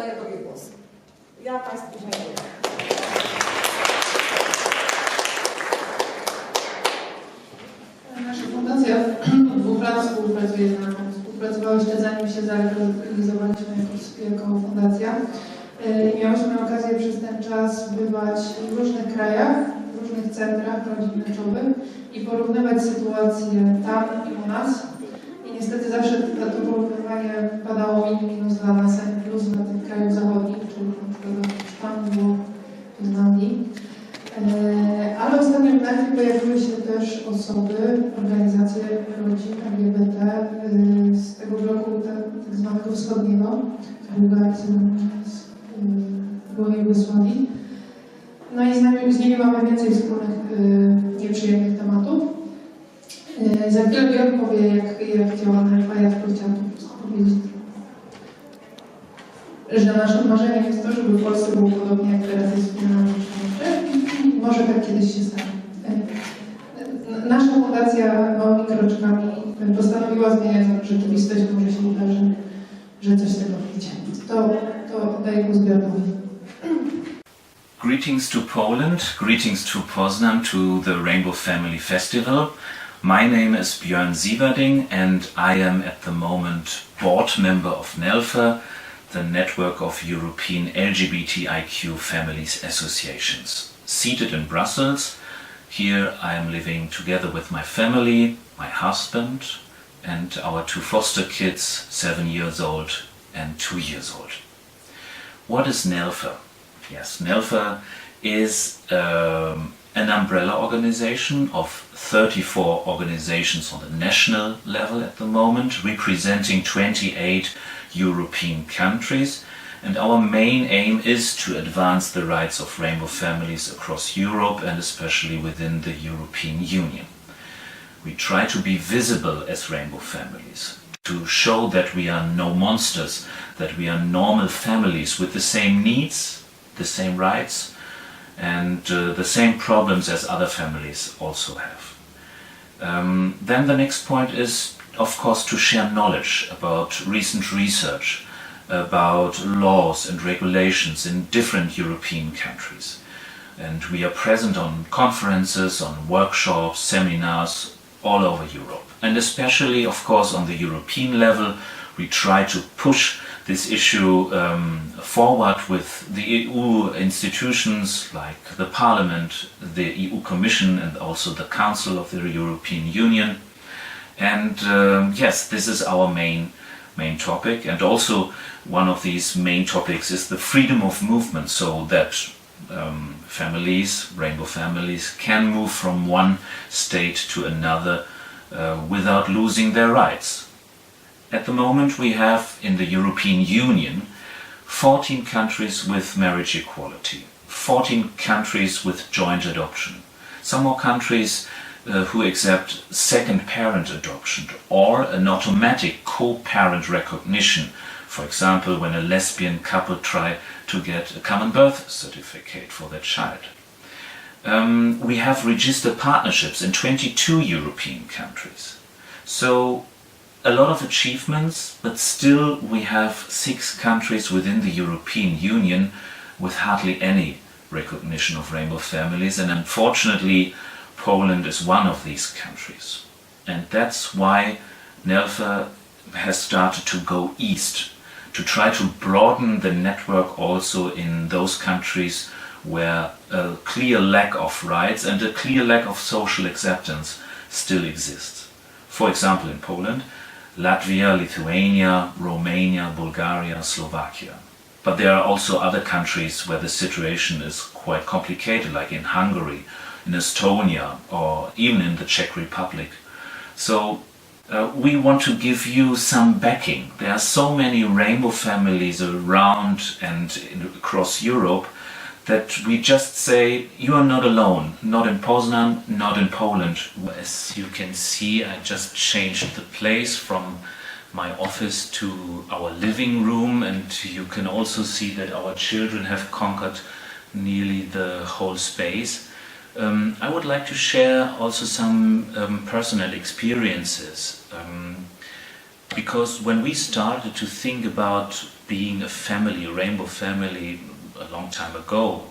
oddaję Tobie głos. Ja Państwu dziękuję. Nasza fundacja od 2 lat współpracuje z nami. Współpracowała jeszcze zanim się zalegalizowaliśmy jako fundacja. Miałyśmy okazję przez ten czas bywać w różnych krajach, w różnych centrach rodzin tęczowych i porównywać sytuację tam i u nas. I niestety zawsze to porównywanie padało minus dla nas, a plus dla tych krajów zachodnich, czyli na przykład Hiszpanii lub Finlandii. Ale ostatnio w Nelfie pojawiły się też osoby, organizacje rodzin LGBT z tego bloku tak zwanego wschodniego, z byłej Jugosławii. No i z nimi mamy więcej wspólnych nieprzyjemnych tematów. Za chwilę Biała powie, jak działa Nelfa. Ja tylko chciałam po prostu powiedzieć, że naszym marzeniem jest to, żeby w Polsce było podobnie jak teraz jest w Finlandii. Może tak kiedyś się stanie. Nasza fundacja małymi kroczkami postanowiła zmieniać rzeczywistość, może się uda, że coś z tego wyjdzie. To daję głos Białkowi. Greetings to Poland, greetings to Poznan, to the Rainbow Family Festival. My name is Sieverding and I am at the moment board member of Nelfa, the network of European LGBTIQ families associations. Seated in Brussels, here I am living together with my family, my husband and our 2 foster kids, 7 years old and 2 years old. What is Nelfa? Yes, Nelfa is an umbrella organization of 34 organizations on the national level at the moment, representing 28 European countries. And our main aim is to advance the rights of rainbow families across Europe and especially within the European Union. We try to be visible as rainbow families, to show that we are no monsters, that we are normal families with the same needs, the same rights, and the same problems as other families also have. Then the next point is, of course, to share knowledge about recent research, about laws and regulations in different European countries. And we are present on conferences, on workshops, seminars all over Europe. And especially, of course, on the European level, we try to push this issue forward with the EU institutions like the Parliament, the EU Commission and also the Council of the European Union. And yes, this is our main topic, and also one of these main topics is the freedom of movement, so that families, rainbow families, can move from one state to another without losing their rights. At the moment we have in the European Union 14 countries with marriage equality, 14 countries with joint adoption, some more countries who accept second parent adoption or an automatic co-parent recognition, for example when a lesbian couple try to get a common birth certificate for their child. We have registered partnerships in 22 European countries. So a lot of achievements, but still we have 6 countries within the European Union with hardly any recognition of rainbow families, and unfortunately Poland is one of these countries. And that's why Nelfa has started to go east, to try to broaden the network also in those countries where a clear lack of rights and a clear lack of social acceptance still exists. For example, in Poland, Latvia, Lithuania, Romania, Bulgaria, Slovakia. But there are also other countries where the situation is quite complicated, like in Hungary, in Estonia, or even in the Czech Republic. So we want to give you some backing. There are so many rainbow families around and across Europe that we just say, you are not alone, not in Poznan, not in Poland. As you can see, I just changed the place from my office to our living room, and you can also see that our children have conquered nearly the whole space. I would like to share also some personal experiences, because when we started to think about being a family, a rainbow family, a long time ago,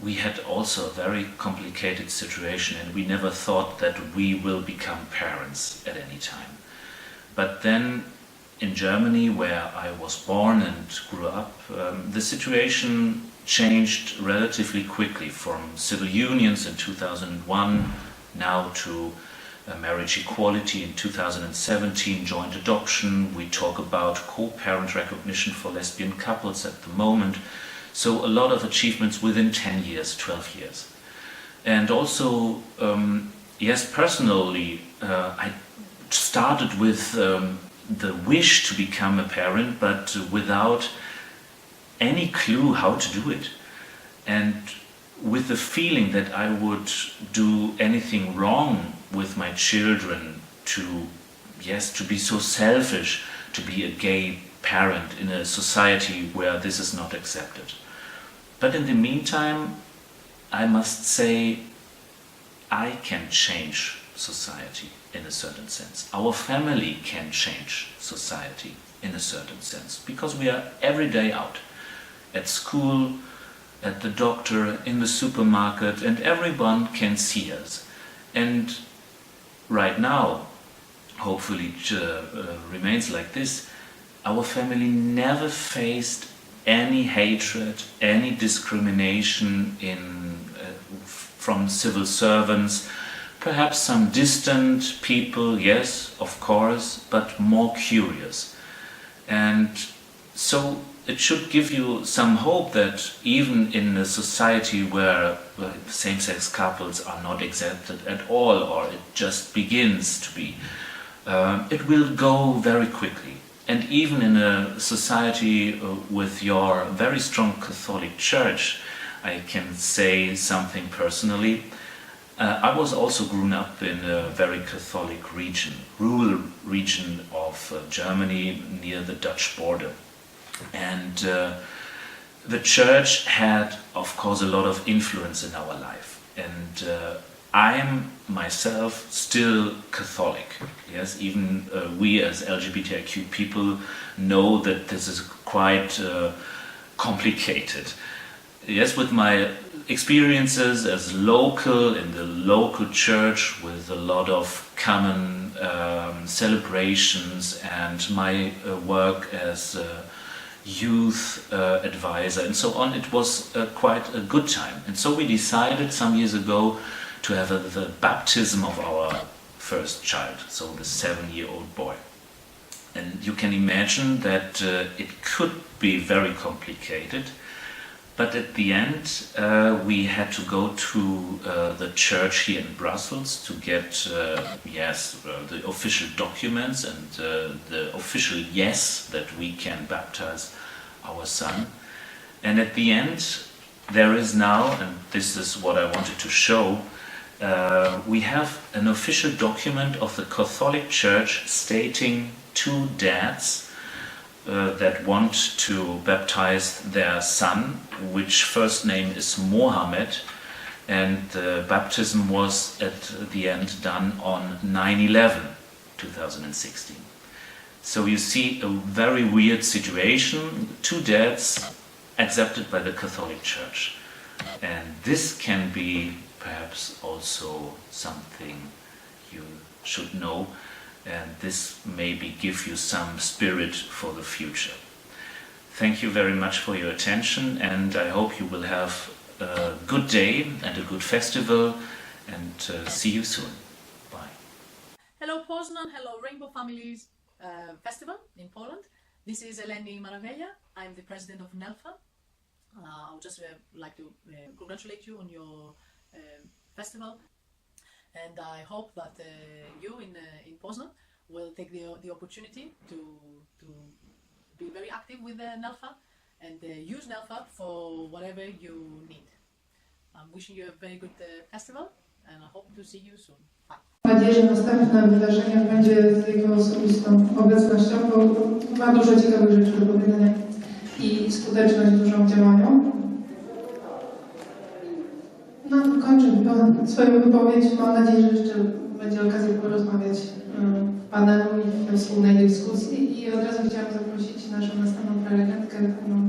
we had also a very complicated situation, and we never thought that we will become parents at any time. But then in Germany, where I was born and grew up, the situation changed relatively quickly, from civil unions in 2001 now to marriage equality in 2017, joint adoption. We talk about co-parent recognition for lesbian couples at the moment. So a lot of achievements within 10 years, 12 years. And also, yes, personally, I started with the wish to become a parent, but without any clue how to do it. And with the feeling that I would do anything wrong with my children, to be so selfish, to be a gay parent in a society where this is not accepted. But in the meantime, I must say, I can change society in a certain sense. Our family can change society in a certain sense, because we are every day out, at school, at the doctor, in the supermarket, and everyone can see us. And right now, hopefully it remains like this, our family never faced any hatred, any discrimination from civil servants, perhaps some distant people, yes, of course, but more curious. And so it should give you some hope that even in a society where same-sex couples are not accepted at all, or it just begins to be, it will go very quickly. And even in a society with your very strong Catholic Church, I can say something personally. I was also grown up in a very Catholic region, rural region of Germany near the Dutch border. And the church had, of course, a lot of influence in our life. And I am myself still Catholic. Yes, even we as LGBTIQ people know that this is quite complicated. Yes, with my experiences as local in the local church, with a lot of common celebrations, and my work as youth advisor and so on, it was quite a good time. And so we decided some years ago to have the baptism of our first child, so the 7-year-old boy. And you can imagine that it could be very complicated, but at the end we had to go to the church here in Brussels to get the official documents and the official yes that we can baptize our son. And at the end there is now, and this is what I wanted to show, we have an official document of the Catholic Church stating 2 dads that want to baptize their son, which first name is Mohammed, and the baptism was at the end done on 9/11, 2016. So you see a very weird situation, 2 dads accepted by the Catholic Church. And this can be perhaps also something you should know, and this maybe give you some spirit for the future. Thank you very much for your attention, and I hope you will have a good day and a good festival, and see you soon. Bye. Hello Poznan, hello Rainbow Families Festival in Poland. This is Eleni Maravella. I'm the president of Nelfa. I would just like to congratulate you on your festival, and I hope that you in Poznan will take the opportunity to be very active with Nelfa and use Nelfa for whatever you need. I'm wishing you a very good festival, and I hope to see you soon. Bye. Mam nadzieję, że następne wydarzenie będzie z jego osobistą obecnością, bo ma dużo ciekawych rzeczy do powiedzenia i skuteczność dużą w działaniu. No, kończę swoją wypowiedź. Mam nadzieję, że jeszcze będzie okazja porozmawiać panelu i we wspólnej dyskusji. I od razu chciałam zaprosić naszą następną prelegentkę, panią